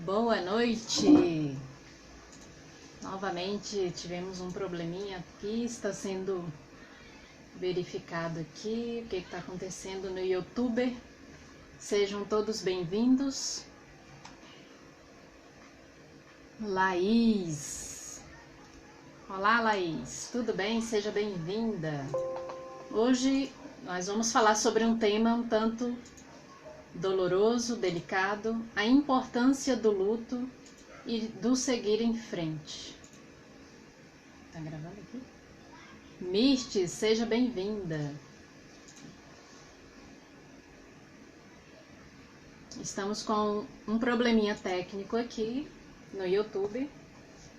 Boa noite! Novamente tivemos um probleminha aqui, está sendo verificado aqui o que está acontecendo no YouTube. Sejam todos bem-vindos. Laís! Olá, Laís! Tudo bem? Seja bem-vinda! Hoje nós vamos falar sobre um tema um tanto doloroso, delicado, a importância do luto e do seguir em frente. Tá gravando aqui? Mirtes, seja bem-vinda. Estamos com um probleminha técnico aqui no YouTube.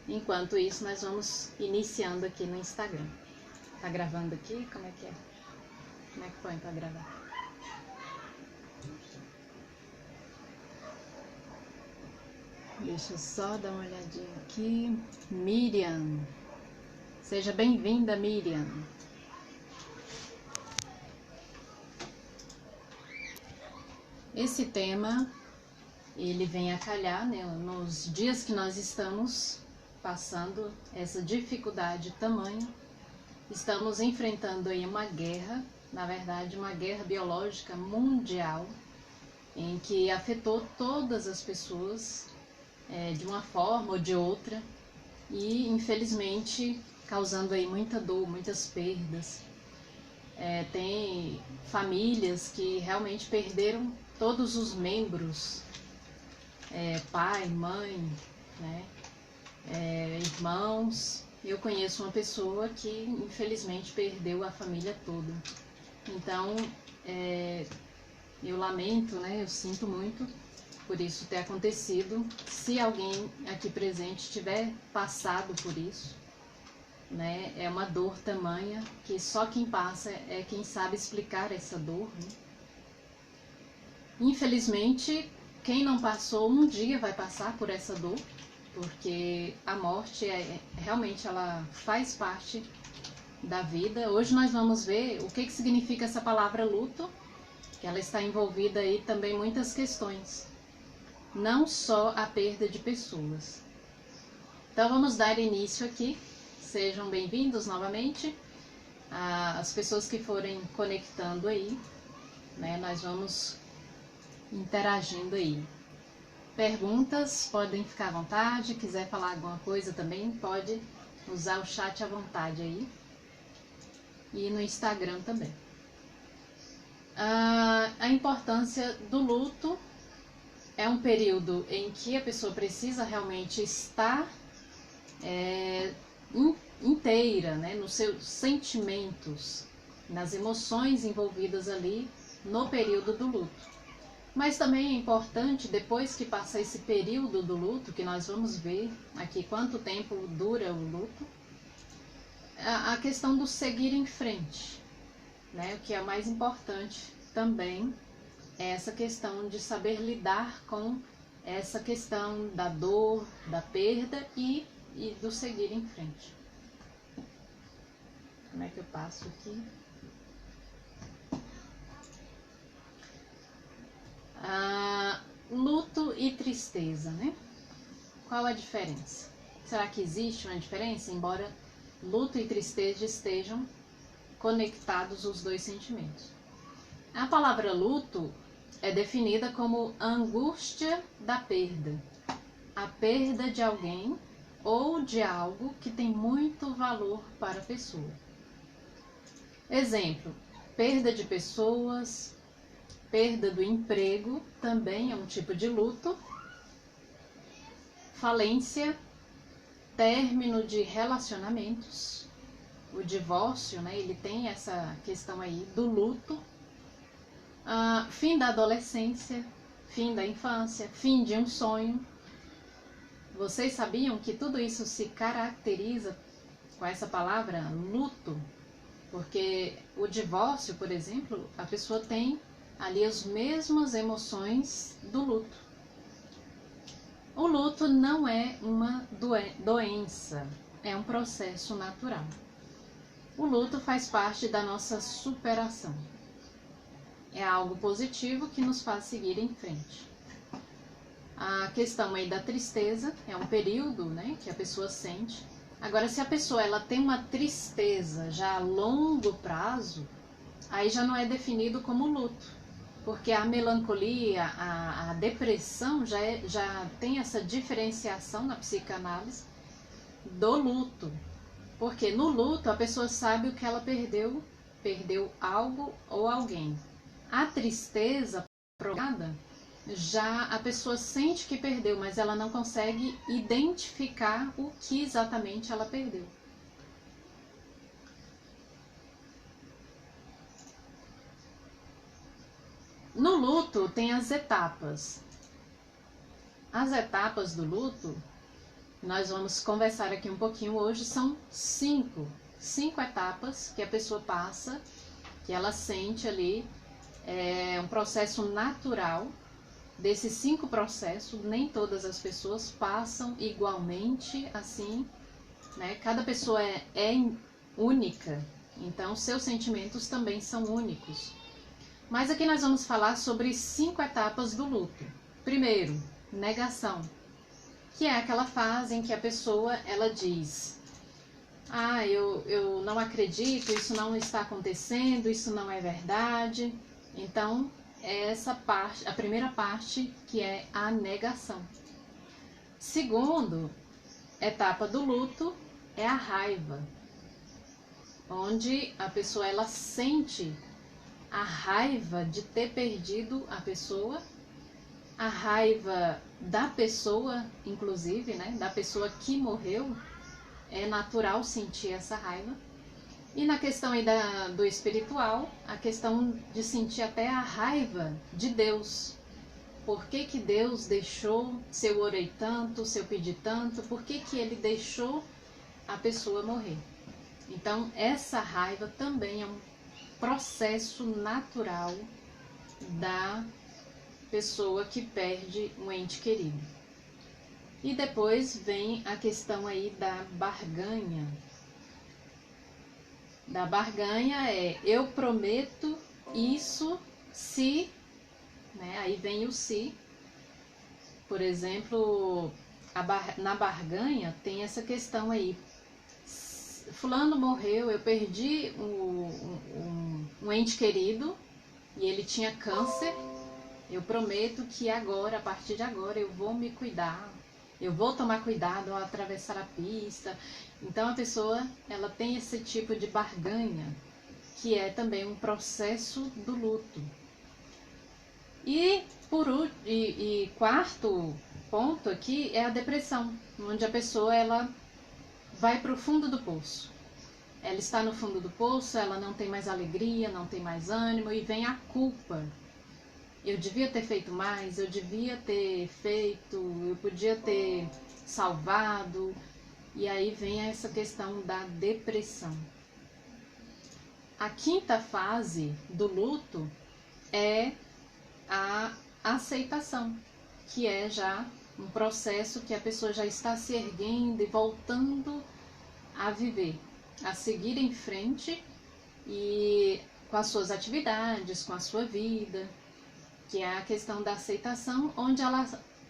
Enquanto isso, nós vamos iniciando aqui no Instagram. Tá gravando aqui? Como é que é? Como é que põe pra gravar? Deixa eu só dar uma olhadinha aqui. Miriam. Seja bem-vinda, Miriam. Esse tema, ele vem a calhar, né, nos dias que nós estamos passando essa dificuldade tamanha. Estamos enfrentando aí uma guerra, na verdade uma guerra biológica mundial, em que afetou todas as pessoas de uma forma ou de outra e infelizmente causando aí muita dor, muitas perdas. Tem famílias que realmente perderam todos os membros, pai, mãe, né, irmãos. Eu conheço uma pessoa que infelizmente perdeu a família toda. Então eu lamento, né, eu sinto muito por isso ter acontecido. Se alguém aqui presente tiver passado por isso, né, é uma dor tamanha que só quem passa é quem sabe explicar essa dor, né? Infelizmente, quem não passou um dia vai passar por essa dor, porque a morte realmente ela faz parte da vida. Hoje nós vamos ver o que significa essa palavra luto, que ela está envolvida aí também muitas questões, não só a perda de pessoas. Então vamos dar início aqui. Sejam bem-vindos novamente. As pessoas que forem conectando aí, né, nós vamos interagindo aí. Perguntas, podem ficar à vontade. Quiser falar alguma coisa também, pode usar o chat à vontade aí. E no Instagram também. A importância do luto é um período em que a pessoa precisa realmente estar inteira, né, nos seus sentimentos, nas emoções envolvidas ali no período do luto. Mas também é importante, depois que passa esse período do luto, que nós vamos ver aqui quanto tempo dura o luto, a questão do seguir em frente, né? O que é mais importante também é essa questão de saber lidar com essa questão da dor, da perda e do seguir em frente. Como é que eu passo aqui? Luto e tristeza, né? Qual a diferença? Será que existe uma diferença? Embora luto e tristeza estejam conectados os dois sentimentos. A palavra luto é definida como a angústia da perda, a perda de alguém ou de algo que tem muito valor para a pessoa. Exemplo, perda de pessoas, perda do emprego também é um tipo de luto, falência, término de relacionamentos, o divórcio, né, ele tem essa questão aí do luto, fim da adolescência, fim da infância, fim de um sonho. Vocês sabiam que tudo isso se caracteriza com essa palavra luto? Porque o divórcio, por exemplo, a pessoa tem ali as mesmas emoções do luto. O luto não é uma doença, é um processo natural. O luto faz parte da nossa superação. É algo positivo que nos faz seguir em frente. A questão aí da tristeza é um período, né, que a pessoa sente. Agora, se a pessoa ela tem uma tristeza já a longo prazo, aí já não é definido como luto, porque a melancolia, a depressão já tem essa diferenciação na psicanálise do luto, porque no luto a pessoa sabe o que ela perdeu, perdeu algo ou alguém. A tristeza prolongada, já a pessoa sente que perdeu, mas ela não consegue identificar o que exatamente ela perdeu. No luto tem as etapas. As etapas do luto, nós vamos conversar aqui um pouquinho hoje, são cinco etapas que a pessoa passa, que ela sente ali, é um processo natural. Desses 5 processos, nem todas as pessoas passam igualmente assim, né? Cada pessoa é única, então seus sentimentos também são únicos. Mas aqui nós vamos falar sobre 5 etapas do luto. Primeiro, negação, que é aquela fase em que a pessoa ela diz: ah, eu não acredito, isso não está acontecendo, isso não é verdade. Então, essa parte, a primeira parte, que é a negação. Segundo, etapa do luto é a raiva, onde a pessoa ela sente a raiva de ter perdido a pessoa, a raiva da pessoa, inclusive, né, da pessoa que morreu. É natural sentir essa raiva. E na questão aí do espiritual, a questão de sentir até a raiva de Deus. Por que que Deus deixou, se eu orei tanto, se eu pedi tanto, por que que ele deixou a pessoa morrer? Então, essa raiva também é um processo natural da pessoa que perde um ente querido. E depois vem a questão aí da barganha. Da barganha é: eu prometo isso se, né? Aí vem o se. Por exemplo, na barganha tem essa questão aí: fulano morreu, eu perdi um ente querido e ele tinha câncer. Eu prometo que agora, a partir de agora, eu vou me cuidar, eu vou tomar cuidado ao atravessar a pista. Então a pessoa ela tem esse tipo de barganha, que é também um processo do luto. E quarto ponto aqui é a depressão, onde a pessoa ela vai para o fundo do poço. Ela está no fundo do poço, ela não tem mais alegria, não tem mais ânimo, e vem a culpa. Eu devia ter feito mais, eu devia ter feito, eu podia ter salvado. E aí vem essa questão da depressão. A quinta fase do luto é a aceitação, que é já um processo que a pessoa já está se erguendo e voltando a viver, a seguir em frente e com as suas atividades, com a sua vida, que é a questão da aceitação, onde ela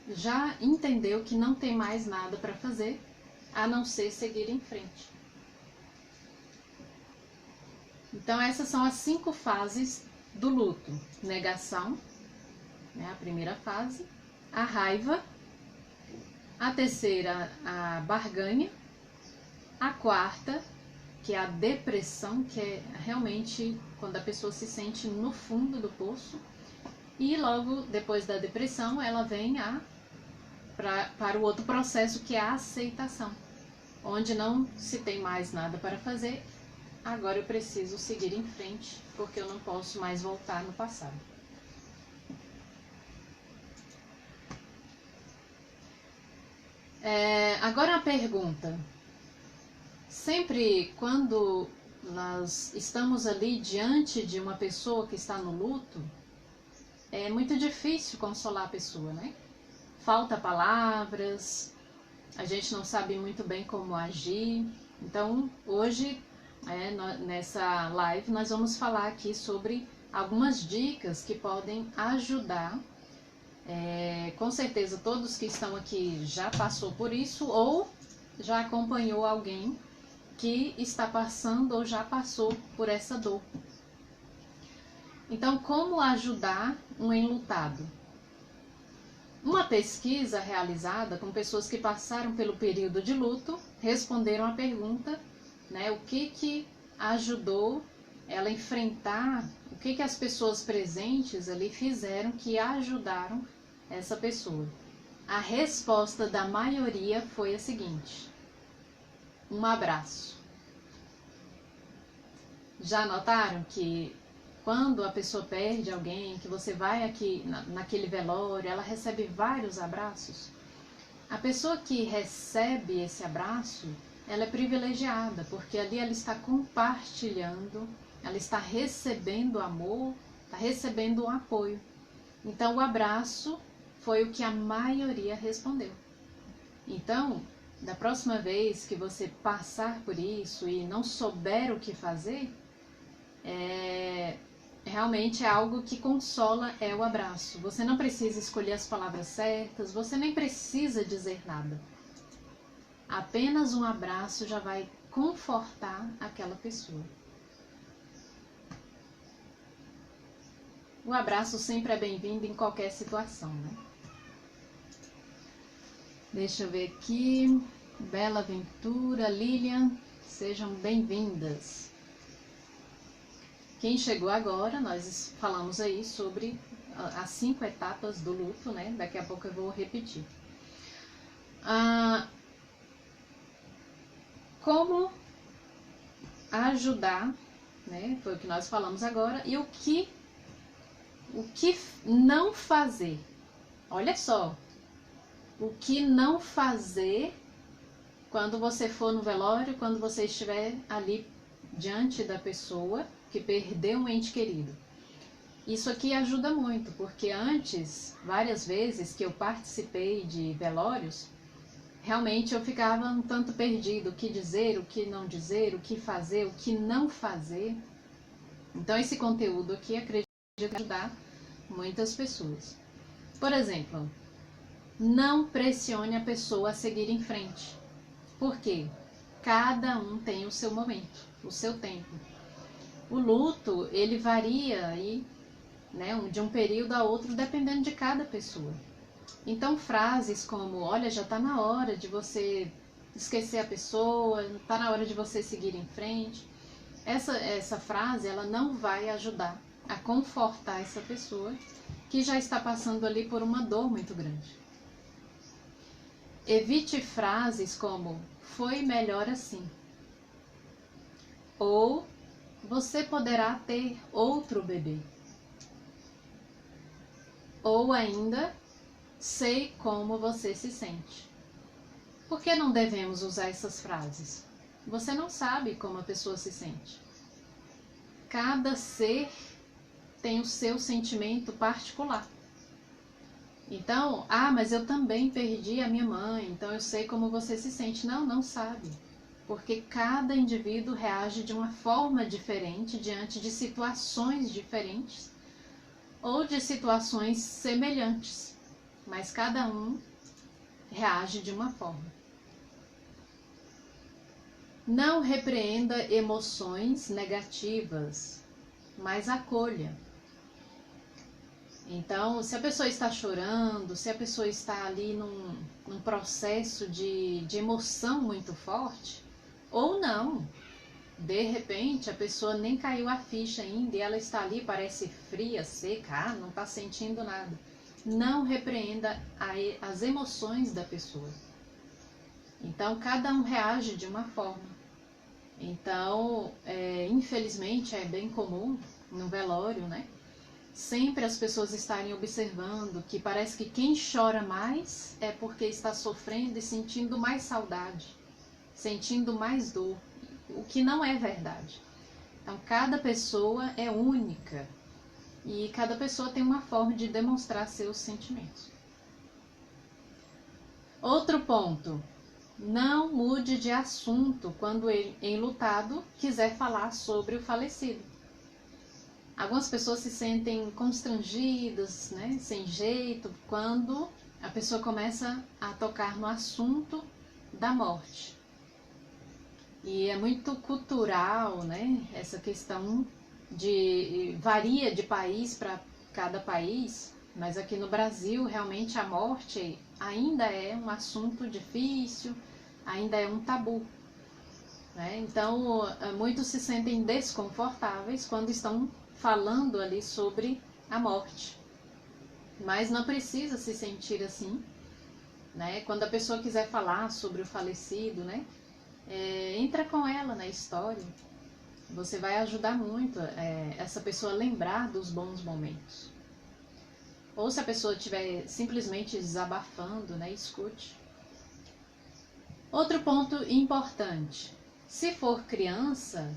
já entendeu que não tem mais nada para fazer a não ser seguir em frente. Então essas são as 5 fases do luto: negação, né, a primeira fase, a raiva, a terceira, a barganha, a quarta, que é a depressão, que é realmente quando a pessoa se sente no fundo do poço, e logo depois da depressão ela vem para o outro processo, que é a aceitação, onde não se tem mais nada para fazer, agora eu preciso seguir em frente, porque eu não posso mais voltar no passado. Agora a pergunta: sempre quando nós estamos ali diante de uma pessoa que está no luto, é muito difícil consolar a pessoa, né? Falta palavras, a gente não sabe muito bem como agir. Então, hoje, nessa live, nós vamos falar aqui sobre algumas dicas que podem ajudar com certeza todos que estão aqui já passou por isso ou já acompanhou alguém que está passando ou já passou por essa dor. Então, como ajudar um enlutado? Uma pesquisa realizada com pessoas que passaram pelo período de luto responderam a pergunta, né, o que ajudou ela a enfrentar, o que as pessoas presentes ali fizeram que ajudaram essa pessoa. A resposta da maioria foi a seguinte: um abraço. Já notaram que quando a pessoa perde alguém, que você vai aqui naquele velório, ela recebe vários abraços? A pessoa que recebe esse abraço, ela é privilegiada, porque ali ela está compartilhando, ela está recebendo amor, está recebendo um apoio. Então o abraço foi o que a maioria respondeu. Então, da próxima vez que você passar por isso e não souber o que fazer, realmente é algo que consola, é o abraço. Você não precisa escolher as palavras certas, você nem precisa dizer nada. Apenas um abraço já vai confortar aquela pessoa. O abraço sempre é bem-vindo em qualquer situação, né? Deixa eu ver aqui. Bela Ventura, Lilian, sejam bem-vindas. Quem chegou agora, nós falamos aí sobre as 5 etapas do luto, né? Daqui a pouco eu vou repetir. Como ajudar, né? Foi o que nós falamos agora. E o que não fazer. Olha só, o que não fazer quando você for no velório, quando você estiver ali diante da pessoa que perdeu um ente querido. Isso aqui ajuda muito, porque antes, várias vezes que eu participei de velórios, realmente eu ficava um tanto perdido, o que dizer, o que não dizer, o que fazer, o que não fazer. Então esse conteúdo aqui acredito ajudar muitas pessoas. Por exemplo, não pressione a pessoa a seguir em frente. Por quê? Cada um tem o seu momento, o seu tempo. O luto, ele varia aí, né, de um período a outro, dependendo de cada pessoa. Então, frases como, olha, já está na hora de você esquecer a pessoa, está na hora de você seguir em frente. Essa frase, ela não vai ajudar a confortar essa pessoa que já está passando ali por uma dor muito grande. Evite frases como, foi melhor assim. Ou, você poderá ter outro bebê. Ou ainda, sei como você se sente. Por que não devemos usar essas frases? Você não sabe como a pessoa se sente. Cada ser tem o seu sentimento particular. Então, mas eu também perdi a minha mãe, então eu sei como você se sente. Não, não sabe. Porque cada indivíduo reage de uma forma diferente diante de situações diferentes ou de situações semelhantes, mas cada um reage de uma forma. Não repreenda emoções negativas, mas acolha. Então, se a pessoa está chorando, se a pessoa está ali num processo de emoção muito forte, ou não, de repente a pessoa nem caiu a ficha ainda e ela está ali, parece fria, seca, não está sentindo nada. Não repreenda as emoções da pessoa. Então, cada um reage de uma forma. Então, infelizmente, é bem comum no velório, né? Sempre as pessoas estarem observando que parece que quem chora mais é porque está sofrendo e sentindo mais saudade, sentindo mais dor, o que não é verdade. Então, cada pessoa é única e cada pessoa tem uma forma de demonstrar seus sentimentos. Outro ponto, não mude de assunto quando ele, enlutado, quiser falar sobre o falecido. Algumas pessoas se sentem constrangidas, né, sem jeito, quando a pessoa começa a tocar no assunto da morte. E é muito cultural, né? Essa questão varia de país para cada país, mas aqui no Brasil realmente a morte ainda é um assunto difícil, ainda é um tabu, né? Então muitos se sentem desconfortáveis quando estão falando ali sobre a morte, mas não precisa se sentir assim, né? Quando a pessoa quiser falar sobre o falecido, né? Entra com ela na história. Você vai ajudar muito essa pessoa a lembrar dos bons momentos. Ou se a pessoa estiver simplesmente desabafando, né? Escute. Outro ponto importante. Se for criança,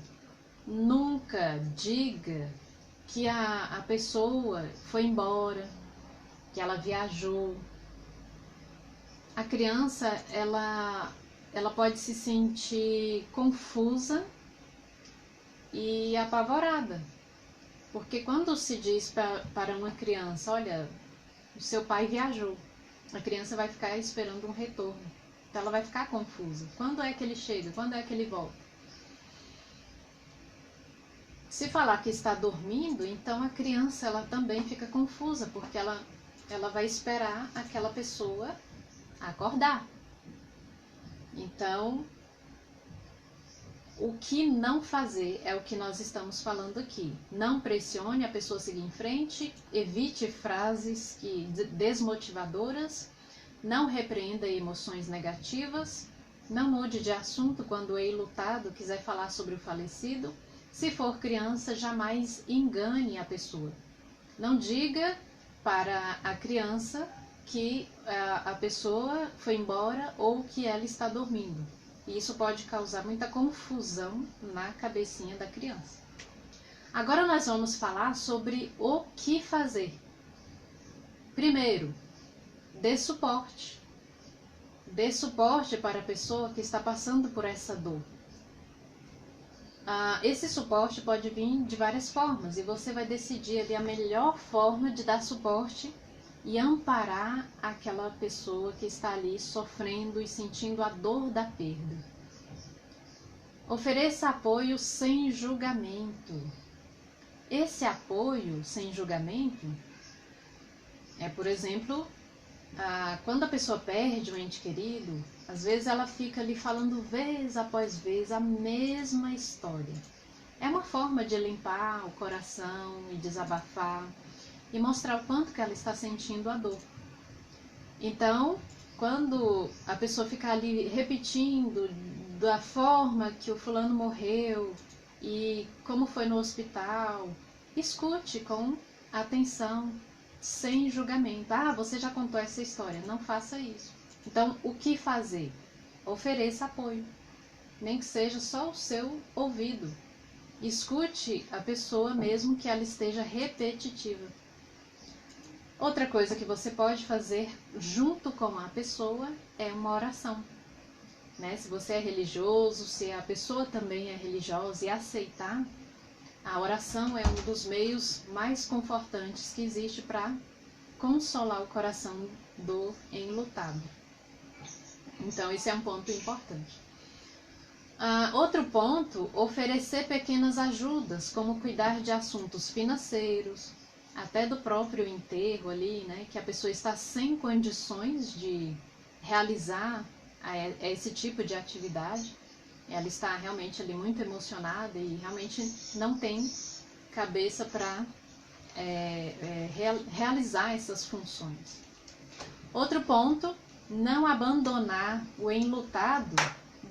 nunca diga que a pessoa foi embora, que ela viajou. A criança, ela pode se sentir confusa e apavorada, porque quando se diz para uma criança, olha, o seu pai viajou, a criança vai ficar esperando um retorno, então ela vai ficar confusa. Quando é que ele chega? Quando é que ele volta? Se falar que está dormindo, então a criança ela também fica confusa, porque ela vai esperar aquela pessoa acordar. Então, o que não fazer é o que nós estamos falando aqui. Não pressione a pessoa a seguir em frente, evite frases desmotivadoras, não repreenda emoções negativas, não mude de assunto quando o enlutado quiser falar sobre o falecido. Se for criança, jamais engane a pessoa. Não diga para a criança que a pessoa foi embora ou que ela está dormindo. E isso pode causar muita confusão na cabecinha da criança. Agora nós vamos falar sobre o que fazer. Primeiro, dê suporte. Dê suporte para a pessoa que está passando por essa dor. Esse suporte pode vir de várias formas e você vai decidir ali a melhor forma de dar suporte e amparar aquela pessoa que está ali sofrendo e sentindo a dor da perda. Ofereça apoio sem julgamento. Esse apoio sem julgamento é, por exemplo, quando a pessoa perde um ente querido, às vezes ela fica ali falando vez após vez a mesma história. É uma forma de limpar o coração e desabafar e mostrar o quanto que ela está sentindo a dor. Então, quando a pessoa fica ali repetindo da forma que o fulano morreu e como foi no hospital, escute com atenção, sem julgamento. Você já contou essa história, não faça isso. Então, o que fazer? Ofereça apoio, nem que seja só o seu ouvido. Escute a pessoa mesmo que ela esteja repetitiva. Outra coisa que você pode fazer junto com a pessoa é uma oração. Né? Se você é religioso, se a pessoa também é religiosa e aceitar, a oração é um dos meios mais confortantes que existe para consolar o coração do enlutado. Então, esse é um ponto importante. Outro ponto, oferecer pequenas ajudas, como cuidar de assuntos financeiros, até do próprio enterro ali, né, que a pessoa está sem condições de realizar esse tipo de atividade. Ela está realmente ali muito emocionada e realmente não tem cabeça para realizar essas funções. Outro ponto, não abandonar o enlutado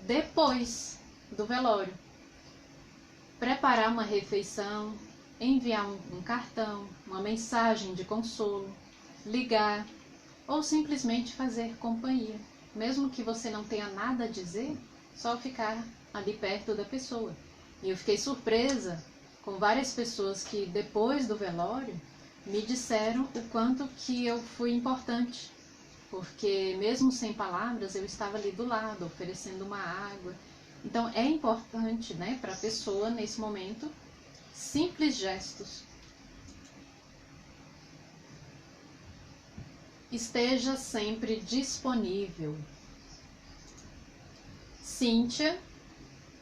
depois do velório. Preparar uma refeição, enviar um cartão, uma mensagem de consolo, ligar ou simplesmente fazer companhia. Mesmo que você não tenha nada a dizer, só ficar ali perto da pessoa. E eu fiquei surpresa com várias pessoas que depois do velório me disseram o quanto que eu fui importante. Porque mesmo sem palavras, eu estava ali do lado, oferecendo uma água. Então é importante, né, para a pessoa nesse momento, simples gestos. esteja sempre disponível. Cíntia,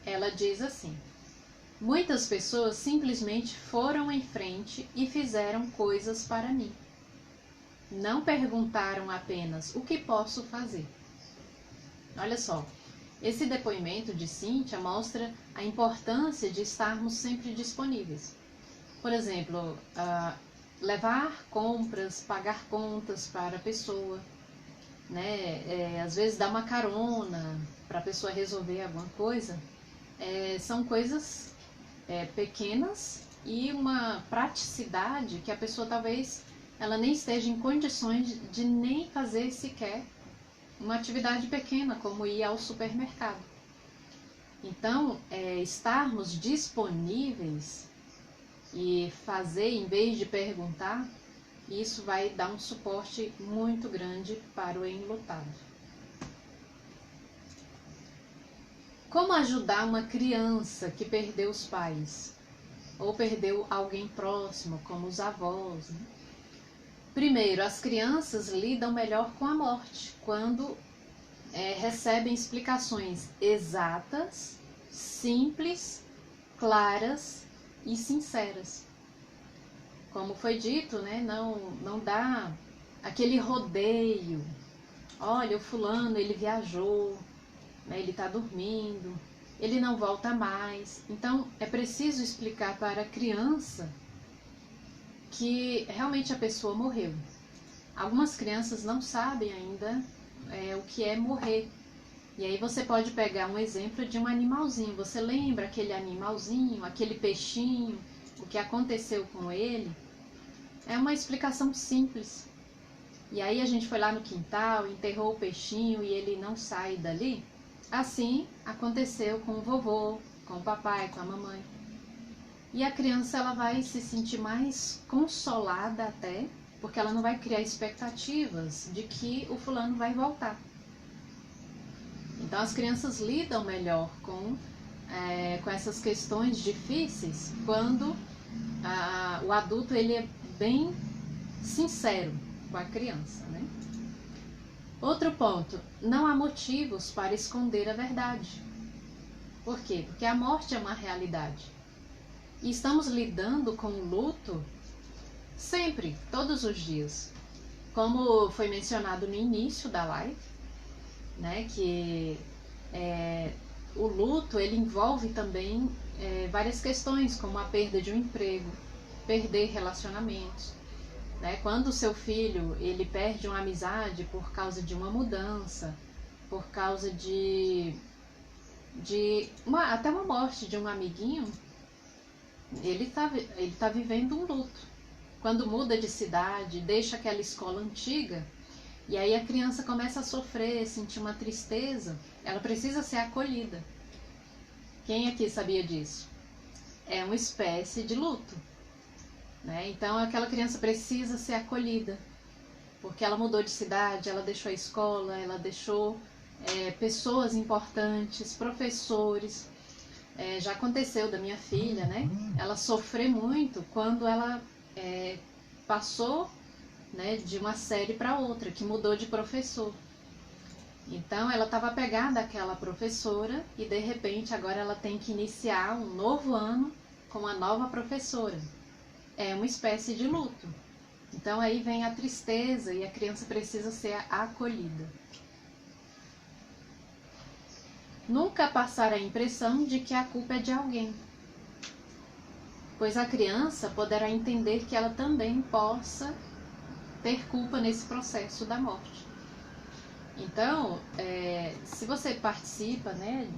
ela diz assim: muitas pessoas simplesmente foram em frente e fizeram coisas para mim. Não perguntaram apenas o que posso fazer. Olha só, esse depoimento de Cíntia mostra a importância de estarmos sempre disponíveis. Por exemplo, levar compras, pagar contas para a pessoa, né? Às vezes dar uma carona para a pessoa resolver alguma coisa. São coisas pequenas e uma praticidade que a pessoa talvez ela nem esteja em condições de nem fazer sequer uma atividade pequena, como ir ao supermercado. Então, estarmos disponíveis e fazer em vez de perguntar, isso vai dar um suporte muito grande para o enlutado. Como ajudar uma criança que perdeu os pais ou perdeu alguém próximo, como os avós, né? Primeiro, as crianças lidam melhor com a morte quando recebem explicações exatas, simples, claras e sinceras. Como foi dito, né, não dá aquele rodeio. Olha, o fulano, ele viajou, né, ele está dormindo, ele não volta mais. Então, é preciso explicar para a criança que realmente a pessoa morreu. Algumas crianças não sabem ainda o que é morrer. E aí você pode pegar um exemplo de um animalzinho. Você lembra aquele animalzinho, aquele peixinho, o que aconteceu com ele? É uma explicação simples. E aí a gente foi lá no quintal, enterrou o peixinho e ele não sai dali. Assim aconteceu com o vovô, com o papai, com a mamãe. E a criança ela vai se sentir mais consolada até, porque ela não vai criar expectativas de que o fulano vai voltar. Então as crianças lidam melhor com essas questões difíceis quando o adulto ele é bem sincero com a criança, né? Outro ponto, não há motivos para esconder a verdade. Por quê? Porque a morte é uma realidade. E estamos lidando com o luto sempre, todos os dias. Como foi mencionado no início da live, né, que o luto ele envolve também várias questões, como a perda de um emprego, perder relacionamentos, né? Quando o seu filho ele perde uma amizade por causa de uma mudança, por causa até uma morte de um amiguinho, ele tá vivendo um luto. Quando muda de cidade, deixa aquela escola antiga, e aí a criança começa a sofrer, sentir uma tristeza, ela precisa ser acolhida. Quem aqui sabia disso? É uma espécie de luto, né? Então aquela criança precisa ser acolhida, porque ela mudou de cidade, ela deixou a escola, ela deixou pessoas importantes, professores. Já aconteceu da minha filha, né? Ela sofreu muito quando ela passou, né, de uma série para outra, que mudou de professor. Então ela estava apegada àquela professora e de repente agora ela tem que iniciar um novo ano com a nova professora. É uma espécie de luto. Então aí vem a tristeza e a criança precisa ser acolhida. Nunca passar a impressão de que a culpa é de alguém, pois a criança poderá entender que ela também possa ter culpa nesse processo da morte. Então, se você participa, né,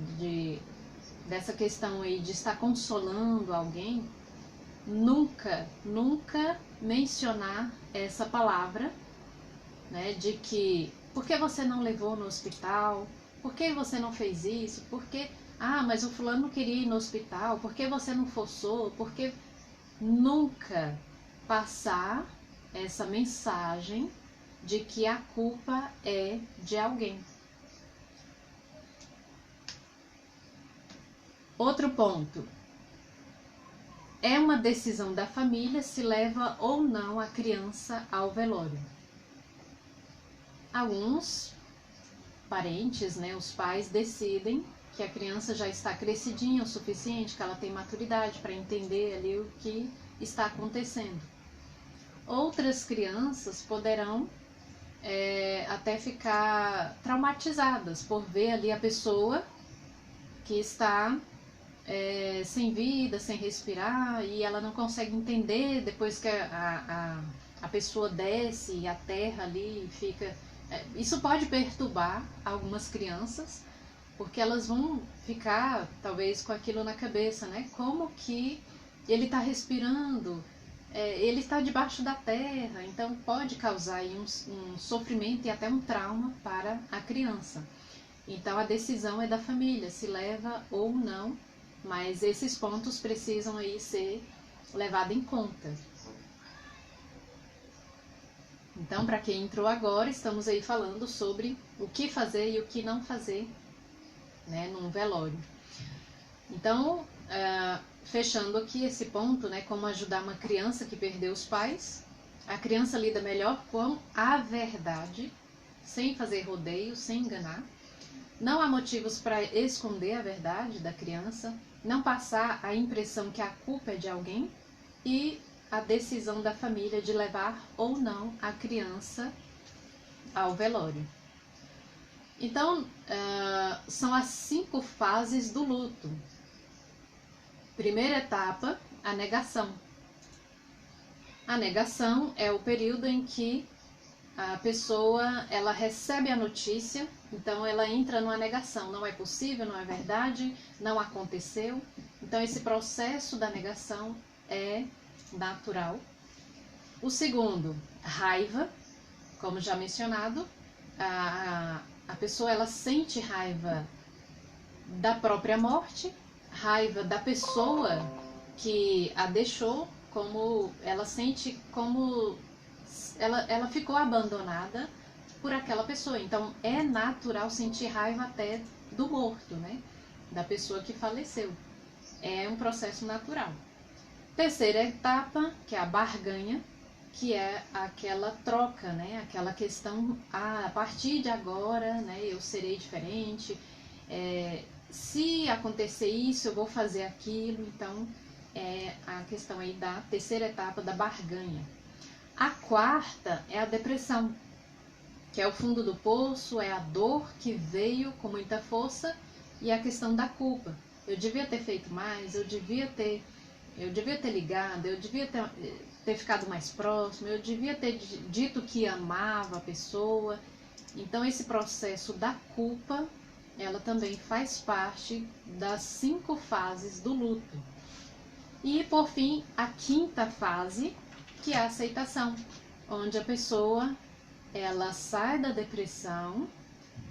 dessa questão aí de estar consolando alguém, nunca mencionar essa palavra, né, de que por que você não levou no hospital, por que você não fez isso, mas o fulano não queria ir no hospital, por que você não forçou, porque nunca passar essa mensagem de que a culpa é de alguém. Outro ponto. É uma decisão da família se leva ou não a criança ao velório. alguns parentes, né, os pais decidem que a criança já está crescidinha o suficiente, que ela tem maturidade para entender ali o que está acontecendo. Outras crianças poderão até ficar traumatizadas por ver ali a pessoa que está sem vida, sem respirar, e ela não consegue entender depois que a pessoa desce e a terra ali fica... Isso pode perturbar algumas crianças, porque elas vão ficar talvez com aquilo na cabeça, né? Como que ele está respirando? Ele está debaixo da terra, então pode causar aí um sofrimento e até um trauma para a criança. Então a decisão é da família, se leva ou não, mas esses pontos precisam aí ser levados em conta. Então, para quem entrou agora, estamos aí falando sobre o que fazer e o que não fazer, né, num velório. Então, fechando aqui esse ponto, né, como ajudar uma criança que perdeu os pais. A criança lida melhor com a verdade, sem fazer rodeio, sem enganar. Não há motivos para esconder a verdade da criança, não passar a impressão que a culpa é de alguém e a decisão da família de levar ou não a criança ao velório. Então, são as 5 fases do luto. Primeira etapa, a negação. A negação é o período em que a pessoa ela recebe a notícia, então ela entra numa negação. Não é possível, não é verdade, não aconteceu. Então esse processo da negação é natural. O segundo, raiva, como já mencionado, a pessoa ela sente raiva da própria morte, raiva da pessoa que a deixou, como ela sente como ela ficou abandonada por aquela pessoa. Então é natural sentir raiva até do morto, né? Da pessoa que faleceu. É um processo natural. Terceira etapa, que é a barganha, que é aquela troca, né? Aquela questão, a partir de agora, né, eu serei diferente, se acontecer isso, eu vou fazer aquilo. Então, é a questão aí da terceira etapa da barganha. A quarta é a depressão, que é o fundo do poço, é a dor que veio com muita força e a questão da culpa. Eu devia ter feito mais, eu devia ter ligado, eu devia ter ficado mais próximo, eu devia ter dito que amava a pessoa. Então esse processo da culpa, ela também faz parte das 5 fases do luto. E por fim, a quinta fase, que é a aceitação, onde a pessoa ela sai da depressão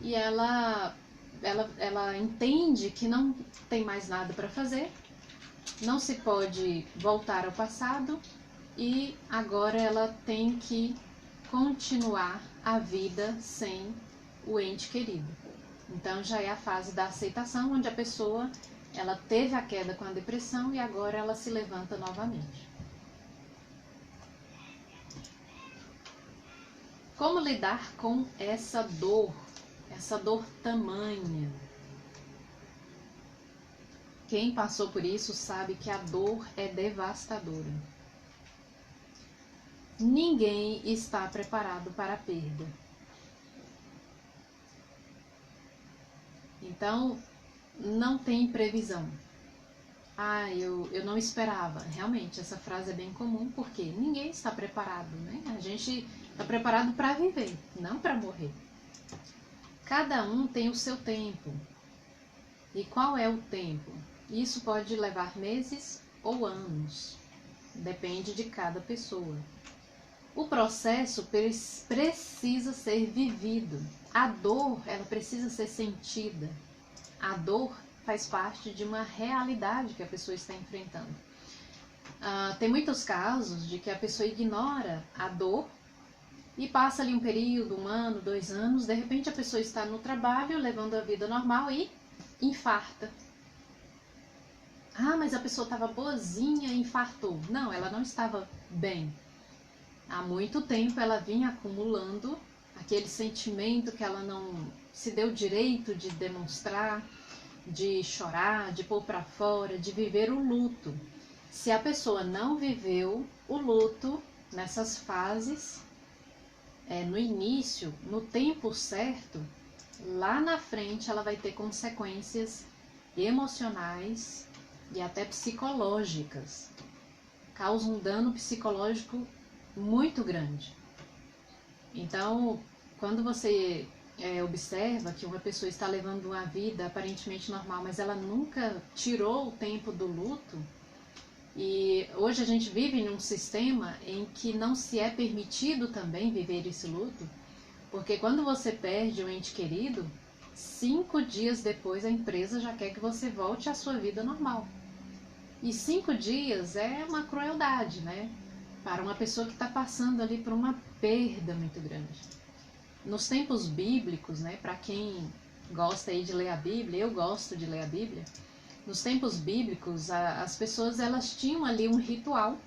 e ela entende que não tem mais nada para fazer, não se pode voltar ao passado e agora ela tem que continuar a vida sem o ente querido. Então já é a fase da aceitação, onde a pessoa ela teve a queda com a depressão e agora ela se levanta novamente. Como lidar com essa dor tamanha? Quem passou por isso sabe que a dor é devastadora. Ninguém está preparado para a perda. Então, não tem previsão. Eu não esperava. Realmente, essa frase é bem comum, porque ninguém está preparado, né? A gente está preparado para viver, não para morrer. Cada um tem o seu tempo. E qual é o tempo? Isso pode levar meses ou anos. Depende de cada pessoa. O processo precisa ser vivido. A dor, ela precisa ser sentida. A dor faz parte de uma realidade que a pessoa está enfrentando. Tem muitos casos de que a pessoa ignora a dor e passa ali um período, 1 ano, 2 anos, de repente a pessoa está no trabalho, levando a vida normal e infarta. Mas a pessoa estava boazinha e infartou. Não, ela não estava bem. Há muito tempo ela vinha acumulando aquele sentimento que ela não se deu o direito de demonstrar, de chorar, de pôr para fora, de viver o luto. Se a pessoa não viveu o luto nessas fases, no início, no tempo certo, lá na frente ela vai ter consequências emocionais e até psicológicas. Causa um dano psicológico muito grande. Então, quando você observa que uma pessoa está levando uma vida aparentemente normal, mas ela nunca tirou o tempo do luto, e hoje a gente vive em um sistema em que não se é permitido também viver esse luto, porque quando você perde um ente querido, 5 dias depois a empresa já quer que você volte à sua vida normal. E 5 dias é uma crueldade, né? Para uma pessoa que está passando ali por uma perda muito grande. Nos tempos bíblicos, né? Para quem gosta aí de ler a Bíblia, eu gosto de ler a Bíblia. Nos tempos bíblicos, as pessoas elas tinham ali um ritual,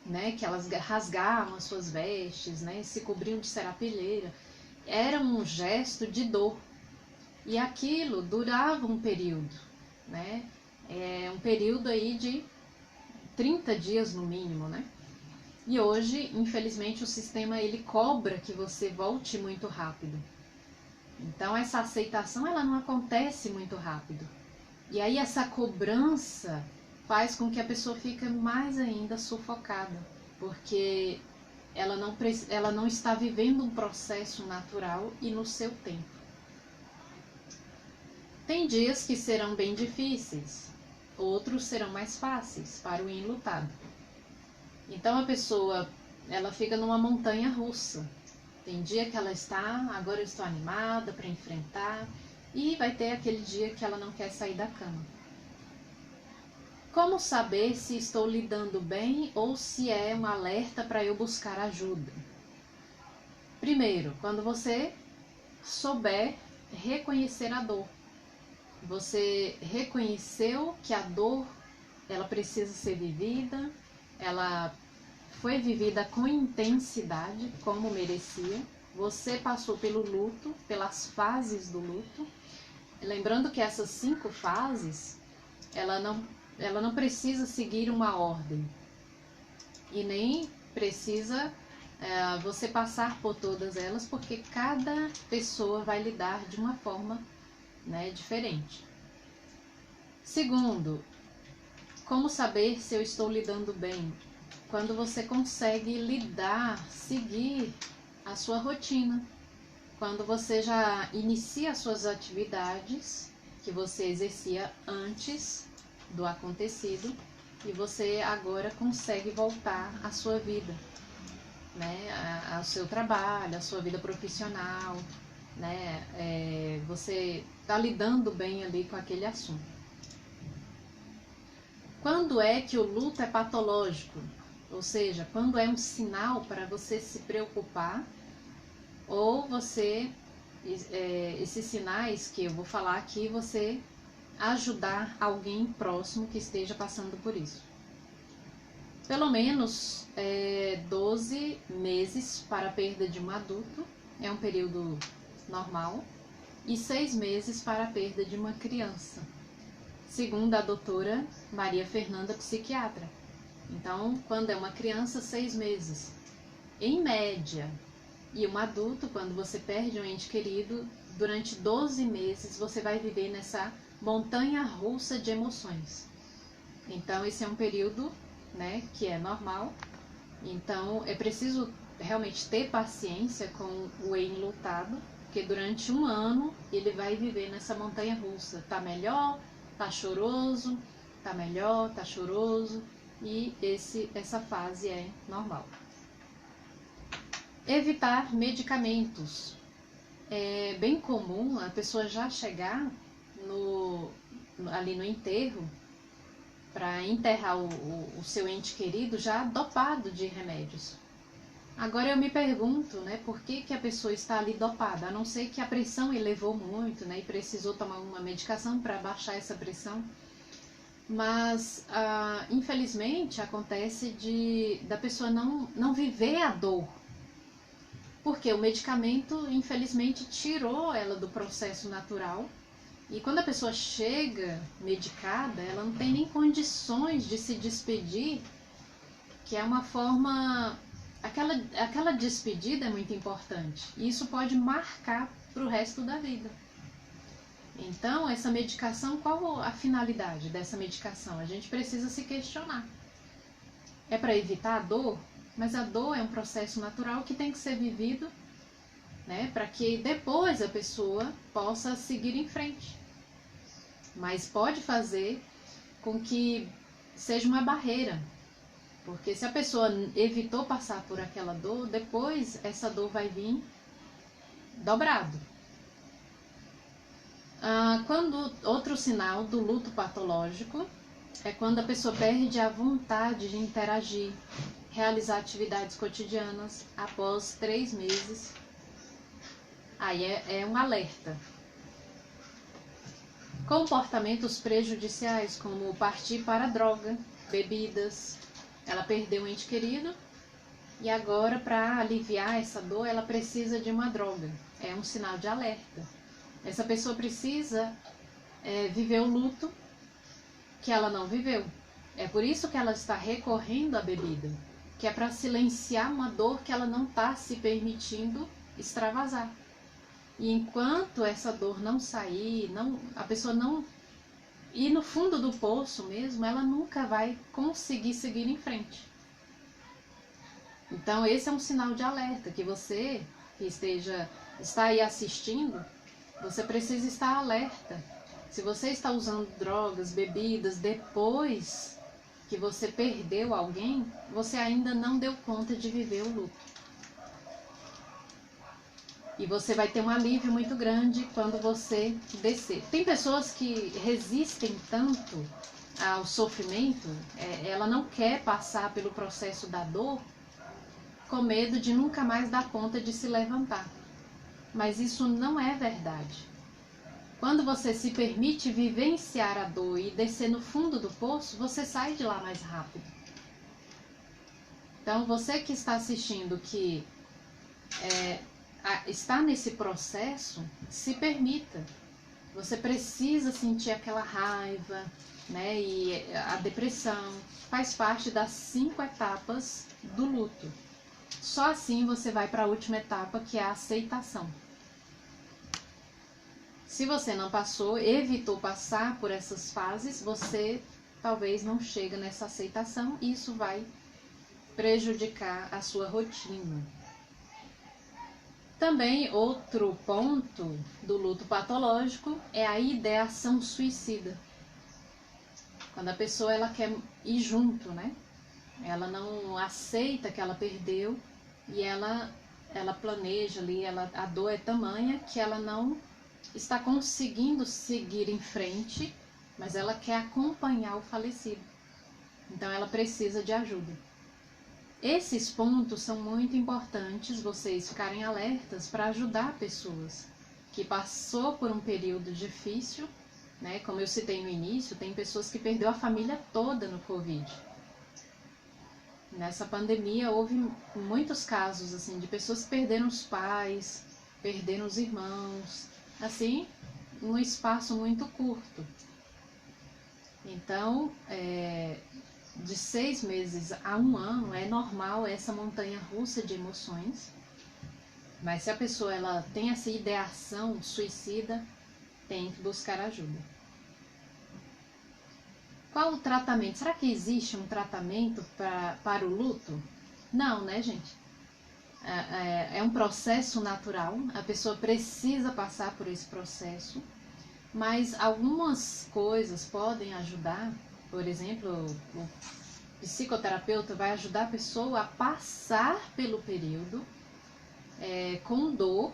né? Que elas rasgavam as suas vestes, né? Se cobriam de serapilheira. Era um gesto de dor. E aquilo durava um período, né? Um período aí de 30 dias no mínimo, né? E hoje, infelizmente, o sistema ele cobra que você volte muito rápido. Então essa aceitação ela não acontece muito rápido. E aí essa cobrança faz com que a pessoa fique mais ainda sufocada, porque ela não está vivendo um processo natural e no seu tempo. Tem dias que serão bem difíceis, outros serão mais fáceis para o enlutado. Então a pessoa ela fica numa montanha russa. Tem dia que ela está, agora eu estou animada para enfrentar, e vai ter aquele dia que ela não quer sair da cama. Como saber se estou lidando bem ou se é um alerta para eu buscar ajuda? Primeiro, quando você souber reconhecer a dor. Você reconheceu que a dor ela precisa ser vivida, ela foi vivida com intensidade, como merecia. Você passou pelo luto, pelas fases do luto. Lembrando que essas 5 fases, ela não precisa seguir uma ordem. E nem precisa você passar por todas elas, porque cada pessoa vai lidar de uma forma, né, diferente. Segundo, como saber se eu estou lidando bem? Quando você consegue lidar, seguir a sua rotina. Quando você já inicia as suas atividades que você exercia antes do acontecido e você agora consegue voltar à sua vida, né? Ao seu trabalho, à sua vida profissional, né? Você está lidando bem ali com aquele assunto. Quando é que o luto é patológico? Ou seja, quando é um sinal para você se preocupar, ou você, esses sinais que eu vou falar aqui, você ajudar alguém próximo que esteja passando por isso. Pelo menos 12 meses para a perda de um adulto, é um período normal, e 6 meses para a perda de uma criança, segundo a doutora Maria Fernanda, psiquiatra. Então, quando é uma criança, 6 meses, em média. E um adulto, quando você perde um ente querido, durante 12 meses você vai viver nessa montanha russa de emoções. Então, esse é um período, né, que é normal. Então, é preciso realmente ter paciência com o enlutado, porque durante um ano ele vai viver nessa montanha russa. Tá melhor, tá choroso, tá melhor, tá choroso. E essa fase é normal. Evitar medicamentos. É bem comum a pessoa já chegar ali no enterro para enterrar o seu ente querido já dopado de remédios. Agora eu me pergunto, né, por que a pessoa está ali dopada? A não ser que a pressão elevou muito, né, e precisou tomar uma medicação para baixar essa pressão. Mas, infelizmente, acontece da pessoa não viver a dor. porque o medicamento, infelizmente, tirou ela do processo natural. E quando a pessoa chega medicada, ela não tem nem condições de se despedir, que é uma forma... Aquela despedida é muito importante. E isso pode marcar para o resto da vida. Então, essa medicação, qual a finalidade dessa medicação? A gente precisa se questionar. É para evitar a dor? Mas a dor é um processo natural que tem que ser vivido, né, para que depois a pessoa possa seguir em frente. Mas pode fazer com que seja uma barreira, porque se a pessoa evitou passar por aquela dor, depois essa dor vai vir dobrado. Outro sinal do luto patológico é quando a pessoa perde a vontade de interagir, realizar atividades cotidianas após 3 meses. Aí é um alerta. Comportamentos prejudiciais, como partir para a droga, bebidas. Ela perdeu um ente querido e agora, para aliviar essa dor, ela precisa de uma droga. É um sinal de alerta. Essa pessoa precisa viver o luto que ela não viveu. É por isso que ela está recorrendo à bebida, que é para silenciar uma dor que ela não está se permitindo extravasar. E enquanto essa dor não sair, a pessoa não ir no fundo do poço mesmo, ela nunca vai conseguir seguir em frente. Então esse é um sinal de alerta, que você que está aí assistindo, você precisa estar alerta. Se você está usando drogas, bebidas, depois que você perdeu alguém, você ainda não deu conta de viver o luto. E você vai ter um alívio muito grande quando você descer. Tem pessoas que resistem tanto ao sofrimento, ela não quer passar pelo processo da dor, com medo de nunca mais dar conta de se levantar. Mas isso não é verdade. Quando você se permite vivenciar a dor e descer no fundo do poço, você sai de lá mais rápido. Então, você que está assistindo, que está nesse processo, se permita. Você precisa sentir aquela raiva, né? E a depressão faz parte das 5 etapas do luto. Só assim você vai para a última etapa, que é a aceitação. Se você não passou, evitou passar por essas fases, você talvez não chegue nessa aceitação e isso vai prejudicar a sua rotina. Também outro ponto do luto patológico é a ideação suicida. Quando a pessoa ela quer ir junto, né? Ela não aceita que ela perdeu e ela planeja ali, a dor é tamanha que ela não está conseguindo seguir em frente, mas ela quer acompanhar o falecido. Então ela precisa de ajuda. Esses pontos são muito importantes vocês ficarem alertas para ajudar pessoas que passou por um período difícil, né? Como eu citei no início, tem pessoas que perdeu a família toda no Covid. Nessa pandemia houve muitos casos assim de pessoas que perderam os pais, perderam os irmãos, assim, num espaço muito curto. Então, de 6 meses a 1 ano é normal essa montanha russa de emoções, mas se a pessoa ela tem essa ideação suicida, tem que buscar ajuda. Qual o tratamento? Será que existe um tratamento para o luto? Não, né, gente? É um processo natural, a pessoa precisa passar por esse processo, mas algumas coisas podem ajudar. Por exemplo, o psicoterapeuta vai ajudar a pessoa a passar pelo período com dor,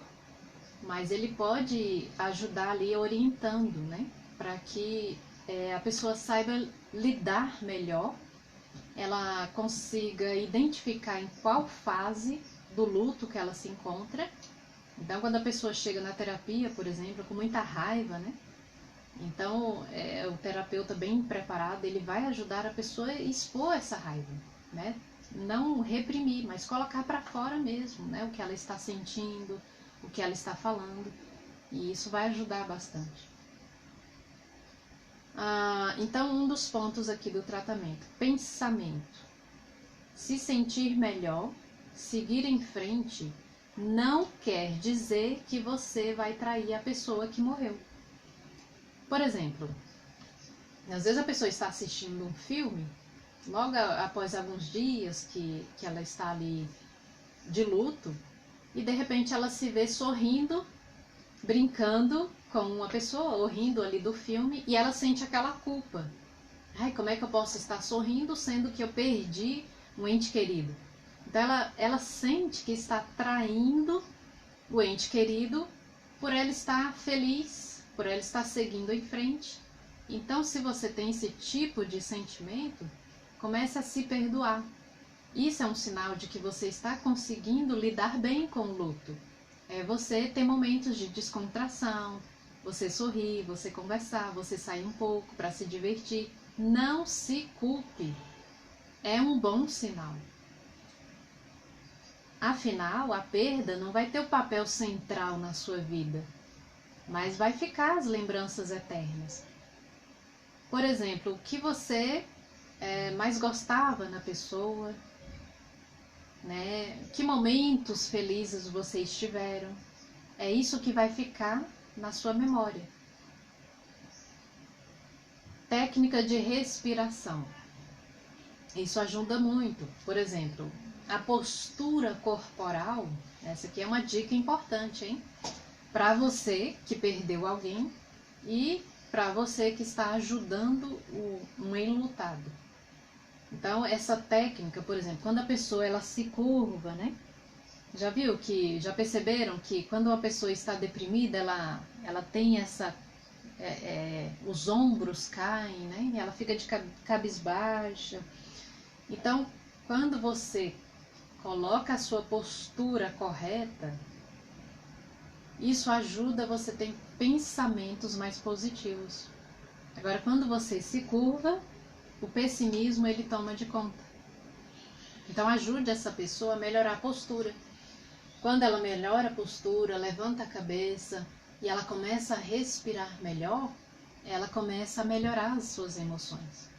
mas ele pode ajudar ali orientando, né? Para que a pessoa saiba lidar melhor, ela consiga identificar em qual fase do luto que ela se encontra. Então, quando a pessoa chega na terapia, por exemplo, com muita raiva, né? Então, o terapeuta bem preparado, ele vai ajudar a pessoa a expor essa raiva, né? não reprimir, mas colocar para fora mesmo, né? O que ela está sentindo, o que ela está falando. E isso vai ajudar bastante. Então, um dos pontos aqui do tratamento, pensamento. Se sentir melhor, seguir em frente, não quer dizer que você vai trair a pessoa que morreu. Por exemplo, às vezes a pessoa está assistindo um filme, logo após alguns dias que ela está ali de luto, e de repente ela se vê sorrindo, brincando com uma pessoa, ou rindo ali do filme, e ela sente aquela culpa. Ai, como é que eu posso estar sorrindo sendo que eu perdi um ente querido? Então ela sente que está traindo o ente querido por ela estar feliz, por ela estar seguindo em frente. Então, se você tem esse tipo de sentimento, comece a se perdoar. Isso é um sinal de que você está conseguindo lidar bem com o luto. É você ter momentos de descontração, você sorrir, você conversar, você sair um pouco para se divertir. Não se culpe. É um bom sinal. Afinal, a perda não vai ter o papel central na sua vida, mas vai ficar as lembranças eternas. Por exemplo, o que você mais gostava na pessoa, né? Que momentos felizes vocês tiveram. É isso que vai ficar na sua memória. Técnica de respiração. Isso ajuda muito. Por exemplo, a postura corporal, essa aqui é uma dica importante, hein? Para você que perdeu alguém e para você que está ajudando um enlutado. Então, essa técnica, por exemplo, quando a pessoa ela se curva, né? Já perceberam que quando uma pessoa está deprimida, ela tem essa... os ombros caem, né? Ela fica de cabisbaixa. Então, quando você coloca a sua postura correta, isso ajuda você a ter pensamentos mais positivos. Agora, quando você se curva, o pessimismo ele toma de conta. Então, ajude essa pessoa a melhorar a postura. Quando ela melhora a postura, levanta a cabeça e ela começa a respirar melhor, ela começa a melhorar as suas emoções.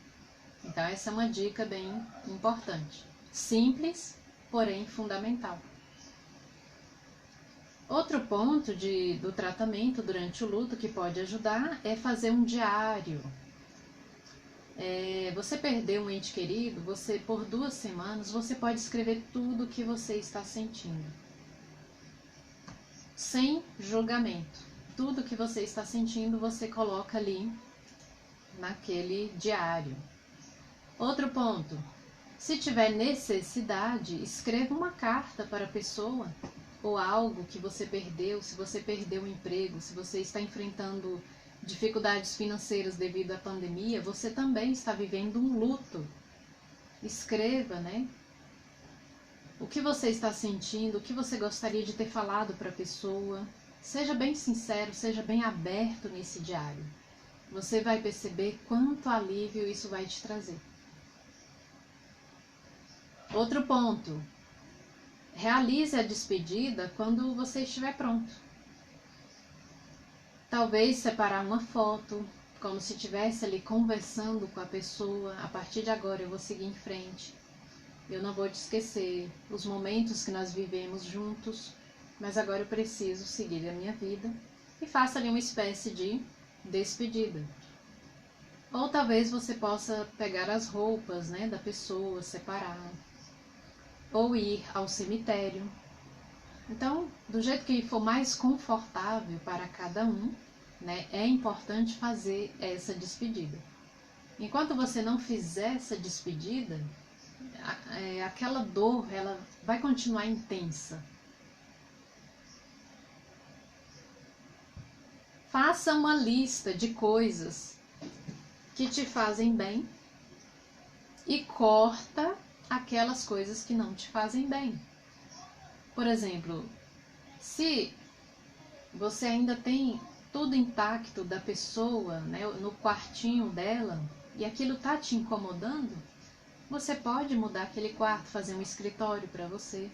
Então, essa é uma dica bem importante. Simples, porém fundamental. Outro ponto do tratamento durante o luto que pode ajudar é fazer um diário. Você perdeu um ente querido, por 2 semanas, você pode escrever tudo o que você está sentindo. Sem julgamento. Tudo que você está sentindo, você coloca ali naquele diário. Outro ponto. Se tiver necessidade, escreva uma carta para a pessoa ou algo que você perdeu, se você perdeu o emprego, se você está enfrentando dificuldades financeiras devido à pandemia, você também está vivendo um luto. Escreva, né? O que você está sentindo, o que você gostaria de ter falado para a pessoa. Seja bem sincero, seja bem aberto nesse diário. Você vai perceber quanto alívio isso vai te trazer. Outro ponto. Realize a despedida quando você estiver pronto. Talvez separar uma foto, como se estivesse ali conversando com a pessoa. A partir de agora eu vou seguir em frente. Eu não vou te esquecer os momentos que nós vivemos juntos, mas agora eu preciso seguir a minha vida. E faça ali uma espécie de despedida. Ou talvez você possa pegar as roupas, né, da pessoa, separar. Ou ir ao cemitério. Então, do jeito que for mais confortável para cada um, né, é importante fazer essa despedida. Enquanto você não fizer essa despedida, aquela dor ela vai continuar intensa. Faça uma lista de coisas que te fazem bem e corta aquelas coisas que não te fazem bem. Por exemplo, se você ainda tem tudo intacto da pessoa, né, no quartinho dela, e aquilo está te incomodando, Você pode mudar aquele quarto, fazer um escritório para você.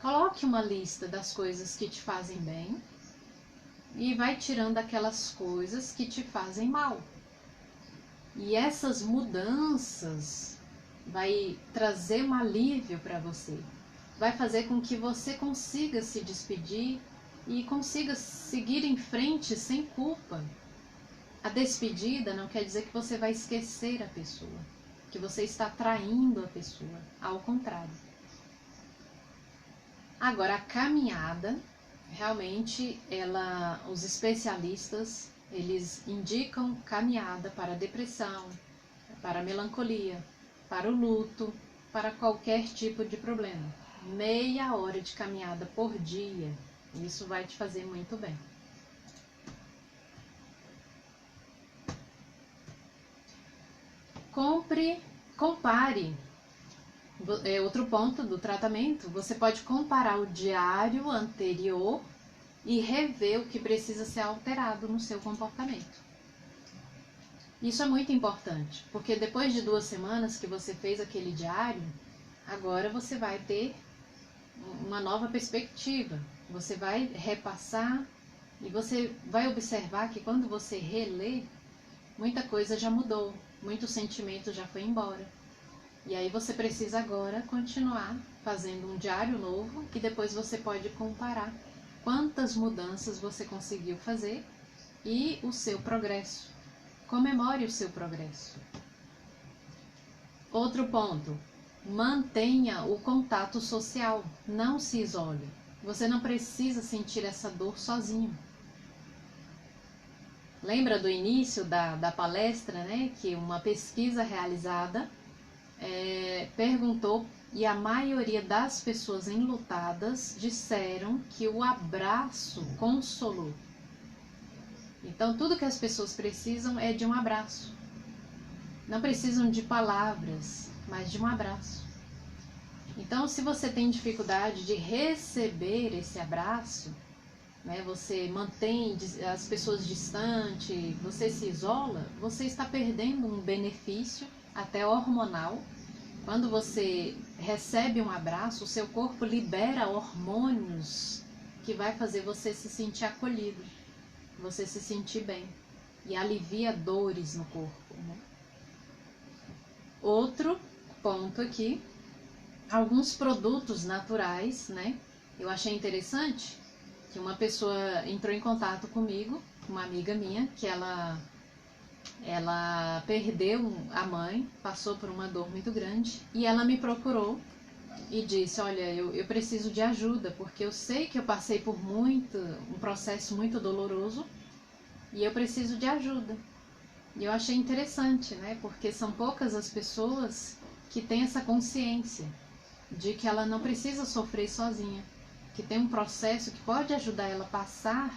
Coloque uma lista das coisas que te fazem bem e vai tirando aquelas coisas que te fazem mal. E essas mudanças vai trazer um alívio para você. Vai fazer com que você consiga se despedir e consiga seguir em frente sem culpa. A despedida não quer dizer que você vai esquecer a pessoa, que você está traindo a pessoa, ao contrário. Agora, a caminhada, realmente, os especialistas, eles indicam caminhada para a depressão, para a melancolia, para o luto, para qualquer tipo de problema. Meia hora de caminhada por dia, isso vai te fazer muito bem. Compare. Outro ponto do tratamento, você pode comparar o diário anterior e rever o que precisa ser alterado no seu comportamento. Isso é muito importante, porque depois de 2 semanas que você fez aquele diário, agora você vai ter uma nova perspectiva. Você vai repassar e você vai observar que quando você relê, muita coisa já mudou, muito sentimento já foi embora. E aí você precisa agora continuar fazendo um diário novo e depois você pode comparar quantas mudanças você conseguiu fazer e o seu progresso. Comemore o seu progresso. Outro ponto, mantenha o contato social, não se isole. Você não precisa sentir essa dor sozinho. Lembra do início da palestra, né, que uma pesquisa realizada perguntou e a maioria das pessoas enlutadas disseram que o abraço consolou. Então, tudo que as pessoas precisam é de um abraço. Não precisam de palavras, mas de um abraço. Então, se você tem dificuldade de receber esse abraço, né, você mantém as pessoas distantes, você se isola, você está perdendo um benefício até hormonal. Quando você recebe um abraço, o seu corpo libera hormônios que vai fazer você se sentir acolhido, você se sentir bem e alivia dores no corpo, né? Outro ponto aqui, alguns produtos naturais, né? Eu achei interessante que uma pessoa entrou em contato comigo, uma amiga minha, que ela perdeu a mãe, passou por uma dor muito grande, e ela me procurou e disse, olha, eu preciso de ajuda, porque eu sei que eu passei por um processo muito doloroso, e eu preciso de ajuda. E eu achei interessante, né, porque são poucas as pessoas que têm essa consciência de que ela não precisa sofrer sozinha, que tem um processo que pode ajudar ela a passar,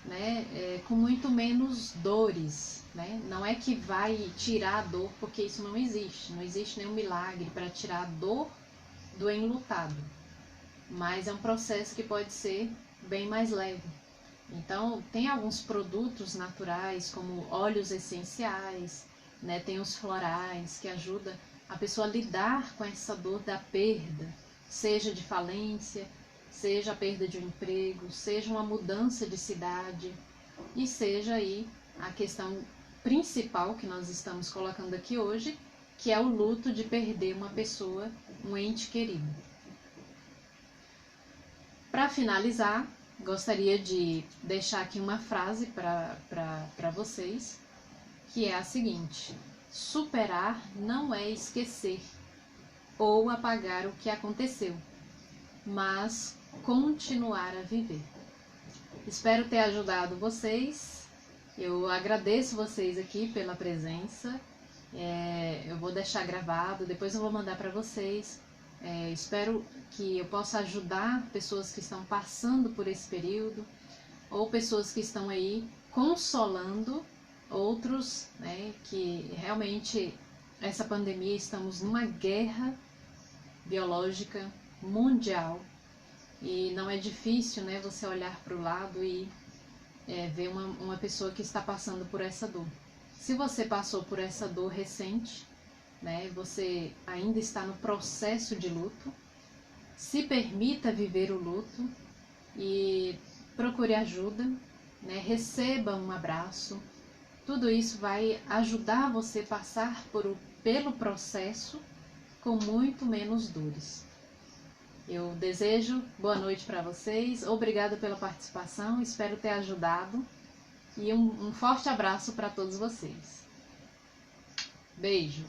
né, com muito menos dores, né? Não é que vai tirar a dor, porque isso não existe nenhum milagre para tirar a dor do enlutado, mas é um processo que pode ser bem mais leve. Então, tem alguns produtos naturais, como óleos essenciais, né? Tem os florais que ajudam a pessoa a lidar com essa dor da perda, seja de falência, seja a perda de um emprego, seja uma mudança de cidade, e seja aí a questão principal que nós estamos colocando aqui hoje, que é o luto de perder uma pessoa, um ente querido. Para finalizar, gostaria de deixar aqui uma frase para vocês, que é a seguinte: superar não é esquecer ou apagar o que aconteceu, mas continuar a viver. Espero ter ajudado vocês. Eu agradeço vocês aqui pela presença. Eu vou deixar gravado, depois eu vou mandar para vocês. Espero que eu possa ajudar pessoas que estão passando por esse período, ou pessoas que estão aí consolando outros, né, que realmente essa pandemia, estamos numa guerra biológica mundial, e não é difícil, né, você olhar para o lado e ver uma pessoa que está passando por essa dor. Se você passou por essa dor recente, né? Você ainda está no processo de luto, se permita viver o luto e procure ajuda, né? Receba um abraço. Tudo isso vai ajudar você a passar pelo processo com muito menos dores. Eu desejo boa noite para vocês, obrigada pela participação, espero ter ajudado e um forte abraço para todos vocês. Beijo!